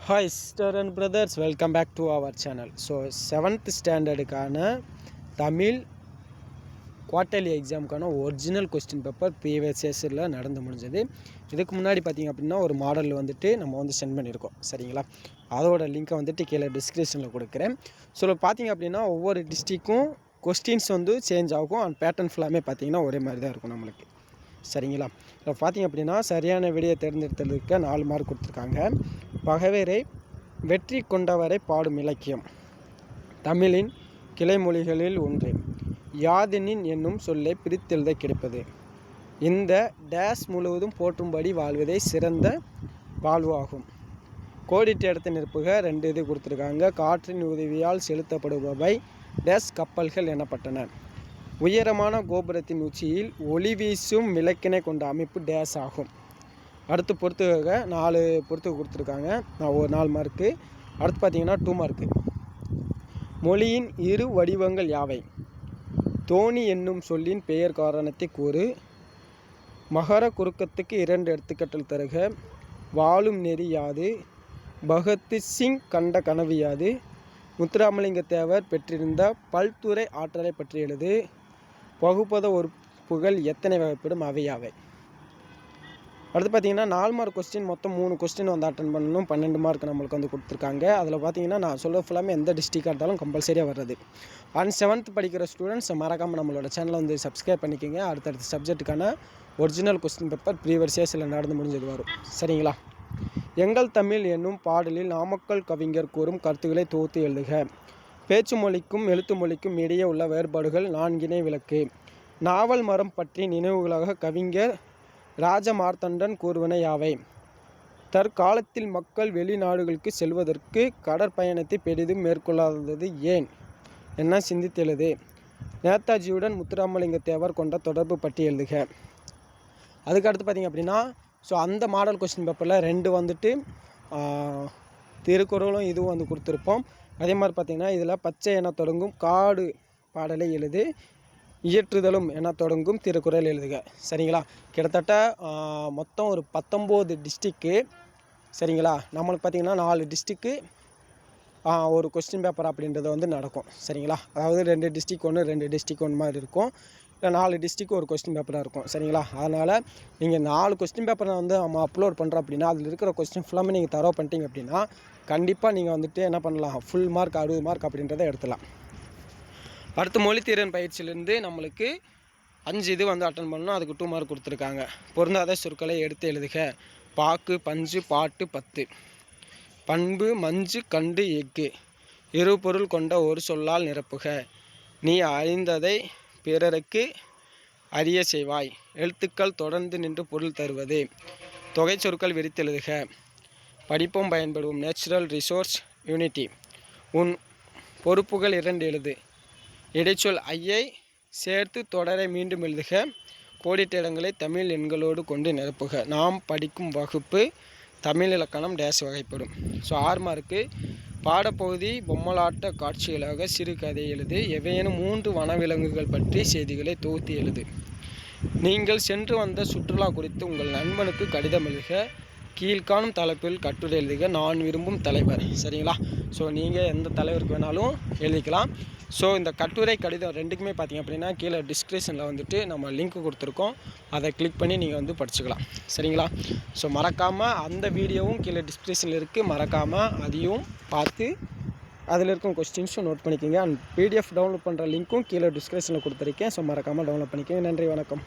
Hi sister and brothers, welcome back to our channel. So 7th standard Tamil quarterly எக்ஸாமுக்கான original question paper previous இயர்ஸில் நடந்து முடிஞ்சது. இதுக்கு முன்னாடி பார்த்திங்க அப்படின்னா ஒரு மாடல் நம்ம சென்ட் பண்ணியிருக்கோம். சரிங்களா, அதோட லிங்க்கை கீழே டிஸ்கிரிப்ஷனில் கொடுக்குறேன். ஸோ பார்த்திங்க அப்படின்னா ஒவ்வொரு டிஸ்ட்ரிக்கும் கொஸ்டின்ஸ் சேஞ்ச் ஆகும். அண்ட் பேட்டர்ன் ஃபுல்லாமே பார்த்திங்கன்னா ஒரே மாதிரி தான் இருக்கும் நம்மளுக்கு. சரிங்களா, இப்போ பார்த்திங்க அப்படின்னா சரியான விடையை தேர்ந்தெடுத்ததுக்கு 4 மார்க் கொடுத்துருக்காங்க. பகைவரை வெற்றி கொண்டவரை பாடும் இலக்கியம் தமிழின் கிளைமொழிகளில் ஒன்று. யாதெனின் என்னும் சொல்லை பிரித்தெழுத கிடைப்பது. இந்த டேஸ் முழுவதும் போற்றும்படி வாழ்வதே சிறந்த வாழ்வு ஆகும். கோடிட்டு இடத்தை நிரப்புக. 2 இது கொடுத்துருக்காங்க. காற்றின் உதவியால் செலுத்தப்படுபவை டேஸ் கப்பல்கள் எனப்பட்டன. உயரமான கோபுரத்தின் உச்சியில் ஒளி வீசும் விளக்கினை கொண்ட அமைப்பு டேஸ் ஆகும். அடுத்து பொறுத்துக்காக 4 பொறுத்து கொடுத்துருக்காங்க. ஒரு 4 மார்க்கு. அடுத்து பார்த்திங்கன்னா 2 மார்க்கு. மொழியின் இரு வடிவங்கள் யாவை? தோணி என்னும் சொல்லின் பெயர் காரணத்தை கூறு. மகர குறுக்கத்துக்கு 2 எடுத்துக்கட்டல் தருக. வாழும் நெறி யாது? பகத் சிங் கண்ட கனவு யாது? முத்துராமலிங்க தேவர் பெற்றிருந்த பல்துறை ஆற்றலை பற்றி எழுது. வகுப்பத உறுப்புகள் எத்தனை வகைப்படும்? அவையாவை. அடுத்து பார்த்திங்கன்னா 4 மார்க் கொஸ்டின், மொத்தம் 3 கொஸ்டின் அட்டன் பண்ணணும். 12 மார்க் நம்மளுக்கு கொடுத்துருக்காங்க. அதில் பார்த்திங்கன்னா நான் சொல்ல ஃபுல்லாமே எந்த டிஸ்ட்ரிக்டாக இருந்தாலும் கம்பல்சரியாக வர்றது. அண்ட் 7th படிக்கிற ஸ்டூடெண்ட்ஸ் மறக்காமல் நம்மளோட சேனலை சப்ஸ்கிரைப் பண்ணிக்கோங்க. அடுத்தடுத்த சப்ஜெக்ட்டுக்கான ஒரிஜினல் கொஸ்டின் பேப்பர் ப்ரீவியஸ் இயர்ஸில் நடந்து முடிஞ்சது வரும். சரிங்களா, எங்கள் தமிழ் என்னும் பாடலில் நாமக்கல் கவிஞர் கூறும் கருத்துக்களை தொகுத்து எழுதுக. பேச்சு மொழிக்கும் எழுத்து மொழிக்கும் இடையே உள்ள வேறுபாடுகள் 4 விளக்கு. நாவல் மரம் பற்றி நினைவுகளாக கவிஞர் ராஜமார்த்தண்டன் கூறுவன யாவை? தற்காலத்தில் மக்கள் வெளிநாடுகளுக்கு செல்வதற்கு கடற்பயணத்தை பெரிதும் மேற்கொள்ளாதது ஏன்? என்ன சிந்தித்தெழுது. நேதாஜியுடன் முத்துராமலிங்க தேவர் கொண்ட தொடர்பு பற்றி எழுதுக. அதுக்கடுத்து பார்த்திங்க அப்படின்னா அந்த மாடல் கொஸ்டின் பேப்பரில் 2 திருக்குறளும் இதுவும் கொடுத்துருப்போம். அதே மாதிரி பார்த்திங்கன்னா இதில் பச்சை என தொடங்கும் காடு பாடலை எழுது. இயற்றுதலும் என தொடங்கும் திருக்குறள் எழுதுக. சரிங்களா, கிட்டத்தட்ட மொத்தம் ஒரு 19 டிஸ்ட்ரிக்கு. சரிங்களா, நம்மளுக்கு பார்த்திங்கன்னா 4 டிஸ்ட்ரிக்கு ஒரு கொஸ்டின் பேப்பர் அப்படின்றது நடக்கும். சரிங்களா, அதாவது 2 டிஸ்ட்ரிக் 1 2 டிஸ்ட்ரிக் 1 மாதிரி இருக்கும். இல்லை 4 டிஸ்ட்ரிக்கு ஒரு கொஸ்டின் பேப்பராக இருக்கும். சரிங்களா, அதனால் நீங்கள் 4 கொஸ்டின் பேப்பரை நம்ம அப்லோட் பண்ணுறோம் அப்படின்னா அதில் இருக்கிற கொஸ்டின் ஃபுல்லாமே நீங்கள் தரவு பண்ணிட்டீங்க அப்படின்னா கண்டிப்பாக நீங்கள் என்ன பண்ணலாம், ஃபுல் மார்க் 60 மார்க் அப்படின்றத எடுத்துலாம். அடுத்து மொழித்திறன் பயிற்சியிலேருந்து நம்மளுக்கு 5 இது அட்டன் பண்ணணும். அதுக்கு 2 மார்க் கொடுத்துருக்காங்க. பொருந்தாத சொற்களை எடுத்து எழுதுக. பாக்கு பஞ்சு பாட்டு 10. பண்பு மஞ்சு கண்டு எஃகு. இரு பொருள் கொண்ட ஒரு சொல்லால் நிரப்புக. நீ அறிந்ததை பிறருக்கு அறிய செய்வாய். எழுத்துக்கள் தொடர்ந்து நின்று பொருள் தருவது. தொகை சொற்கள் விரித்தெழுதுக. படிப்போம் பயன்படுவோம். Natural resource unity. உன் பொறுப்புகள் 2 எழுது. இடைச்சொல் ஐயை சேர்த்து தொடரை மீண்டும் எழுதுக. கோடிட்ட இடங்களை தமிழ் எண்களோடு கொண்டு நிரப்புக. நாம் படிக்கும் வகுப்பு தமிழ் இலக்கணம் டேஸ் வகைப்படும். 6 மார்க்கு. பாடப்பகுதி பொம்மலாட்ட காட்சிகளாக சிறு கதை எழுது. எவையேனும் 3 வனவிலங்குகள் பற்றி செய்திகளை தொகுத்து எழுது. நீங்கள் சென்று வந்த சுற்றுலா குறித்து உங்கள் நண்பனுக்கு கடிதம் எழுதுக. கீழ்காணும் தலைப்பில் கட்டுரை எழுதுக. நான் விரும்பும் தலைவர். சரிங்களா, நீங்கள் எந்த தலைவருக்கு வேணாலும் எழுதிக்கலாம். இந்த கட்டுரை கடிதம் 2க்குமே பார்த்திங்க அப்படின்னா கீழே டிஸ்கிரிப்ஷனில் நம்ம லிங்க் கொடுத்துருக்கோம். அதை கிளிக் பண்ணி நீங்கள் படிச்சுக்கலாம். சரிங்களா, மறக்காமல் அந்த வீடியோவும் கீழே டிஸ்கிரிப்ஷனில் இருக்குது. மறக்காமல் அதையும் பார்த்து அதில் இருக்கும் கொஸ்டின்ஸும் நோட் பண்ணிக்கோங்க. அண்ட் PDF டவுன்லோட் பண்ணுற லிங்க்கும் கீழே டிஸ்கிரிப்ஷனில் கொடுத்துருக்கேன். மறக்காமல் டவுன்லோட் பண்ணிக்கோங்க. நன்றி, வணக்கம்.